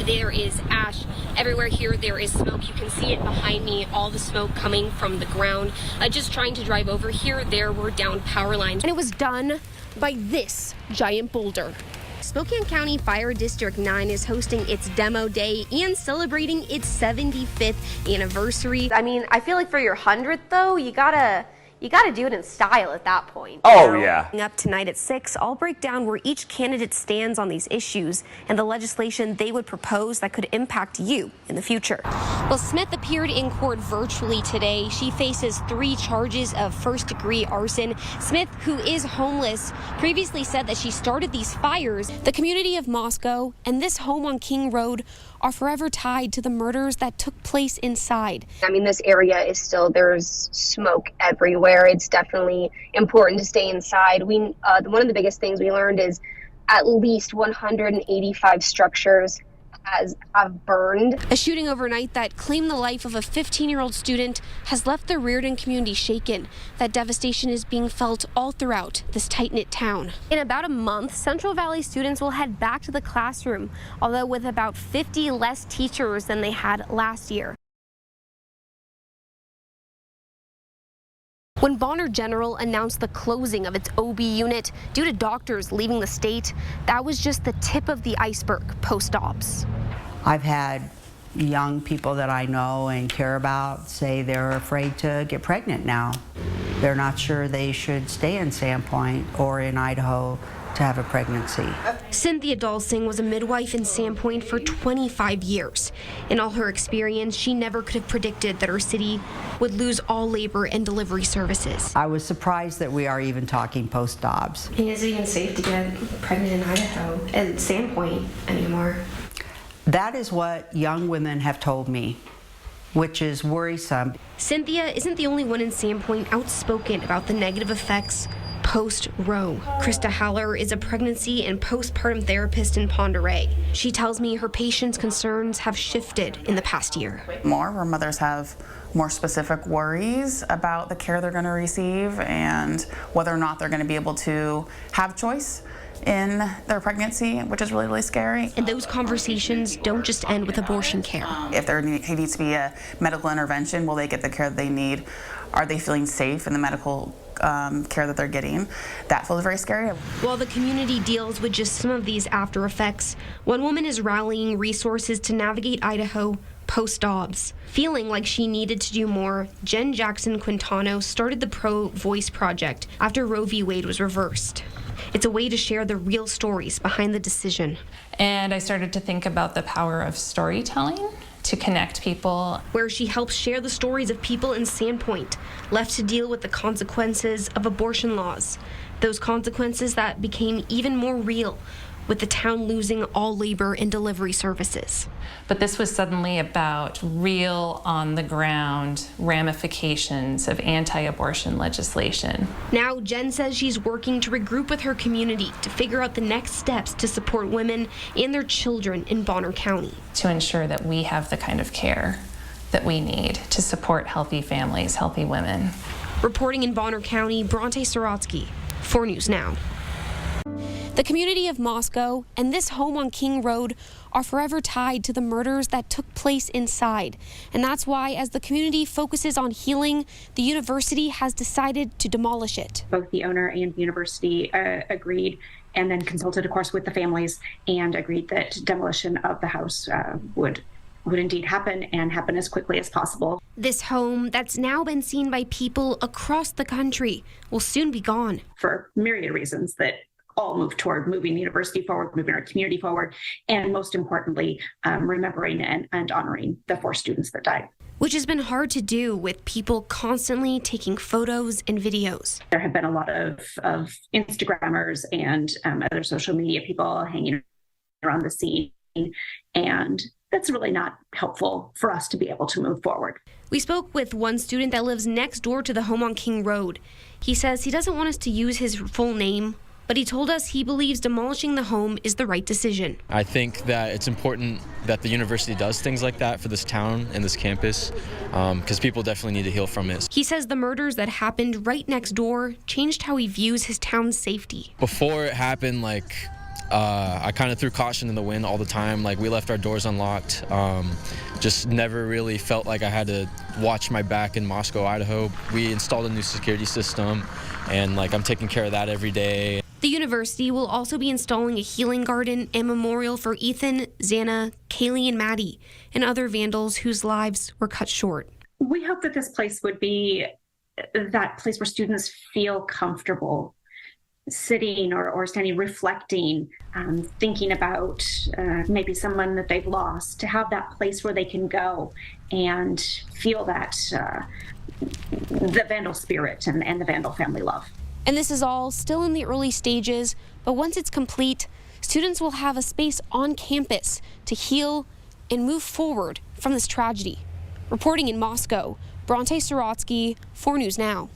There is ash everywhere here. There is smoke. You can see it behind me, all the smoke coming from the ground. Just trying to drive over here, there were down power lines. And it was done by this giant boulder. Spokane County Fire District 9 is hosting its demo day and celebrating its 75th anniversary. I mean, I feel like for your 100th, though, you gotta do it in style at that point. Oh, yeah. Up tonight at 6, I'll break down where each candidate stands on these issues and the legislation they would propose that could impact you in the future. Well, Smith appeared in court virtually today. She faces 3 charges of first-degree arson. Smith, who is homeless, previously said that she started these fires. The community of Moscow and this home on King Road are forever tied to the murders that took place inside. I mean, this area is still, there's smoke everywhere. It's definitely important to stay inside. One of the biggest things we learned is at least 185 structures have burned. A shooting overnight that claimed the life of a 15-year-old student has left the Reardon community shaken. That devastation is being felt all throughout this tight-knit town. In about a month, Central Valley students will head back to the classroom, although with about 50 less teachers than they had last year. When Bonner General announced the closing of its OB unit due to doctors leaving the state, that was just the tip of the iceberg post-ops. I've had young people that I know and care about say they're afraid to get pregnant now. They're not sure they should stay in Sandpoint or in Idaho to have a pregnancy. Cynthia Dalsing was a midwife in Sandpoint for 25 years. In all her experience, she never could have predicted that her city would lose all labor and delivery services. I was surprised that we are even talking post-obs. Is it even safe to get pregnant in Idaho and Sandpoint anymore? That is what young women have told me, which is worrisome. Cynthia isn't the only one in Sandpoint outspoken about the negative effects post-Roe. Krista Haller is a pregnancy and postpartum therapist in Ponderay. She tells me her patients' concerns have shifted in the past year. Where mothers have more specific worries about the care they're going to receive and whether or not they're going to be able to have choice in their pregnancy, which is really, really scary. And those conversations don't just end with abortion care. If there needs to be a medical intervention, will they get the care that they need? Are they feeling safe in the medical care that they're getting? That feels very scary. While the community deals with just some of these after effects, one woman is rallying resources to navigate Idaho post-Dobbs. Feeling like she needed to do more, Jen Jackson Quintano started the Pro Voice Project after Roe v. Wade was reversed. It's a way to share the real stories behind the decision. And I started to think about the power of storytelling to connect people. Where she helps share the stories of people in Sandpoint left to deal with the consequences of abortion laws. Those consequences that became even more real with the town losing all labor and delivery services. But this was suddenly about real, on-the-ground ramifications of anti-abortion legislation. Now, Jen says she's working to regroup with her community to figure out the next steps to support women and their children in Bonner County. To ensure that we have the kind of care that we need to support healthy families, healthy women. Reporting in Bonner County, Brontë Sorotsky, 4 News Now. The community of Moscow and this home on King Road are forever tied to the murders that took place inside. And that's why, as the community focuses on healing, the university has decided to demolish it. Both the owner and the university agreed, and then consulted, of course, with the families and agreed that demolition of the house would indeed happen, and happen as quickly as possible. This home that's now been seen by people across the country will soon be gone. For myriad reasons that all move toward moving the university forward, moving our community forward, and most importantly, remembering and honoring the 4 students that died. Which has been hard to do with people constantly taking photos and videos. There have been a lot of Instagrammers and other social media people hanging around the scene, and that's really not helpful for us to be able to move forward. We spoke with one student that lives next door to the home on King Road. He says he doesn't want us to use his full name, but he told us he believes demolishing the home is the right decision. I think that it's important that the university does things like that for this town and this campus, because people definitely need to heal from it. He says the murders that happened right next door changed how he views his town's safety. Before it happened, I kind of threw caution in the wind all the time. Like, we left our doors unlocked. Just never really felt like I had to watch my back in Moscow, Idaho. We installed a new security system, and like, I'm taking care of that every day. The university will also be installing a healing garden and memorial for Ethan, Xana, Kaylee, and Maddie, and other vandals whose lives were cut short. We hope that this place would be that place where students feel comfortable sitting or standing, reflecting, thinking about maybe someone that they've lost, to have that place where they can go and feel that the Vandal spirit and the Vandal family love. And this is all still in the early stages, but once it's complete, students will have a space on campus to heal and move forward from this tragedy. Reporting in Moscow, Brontë, Sorotsky, 4 News Now.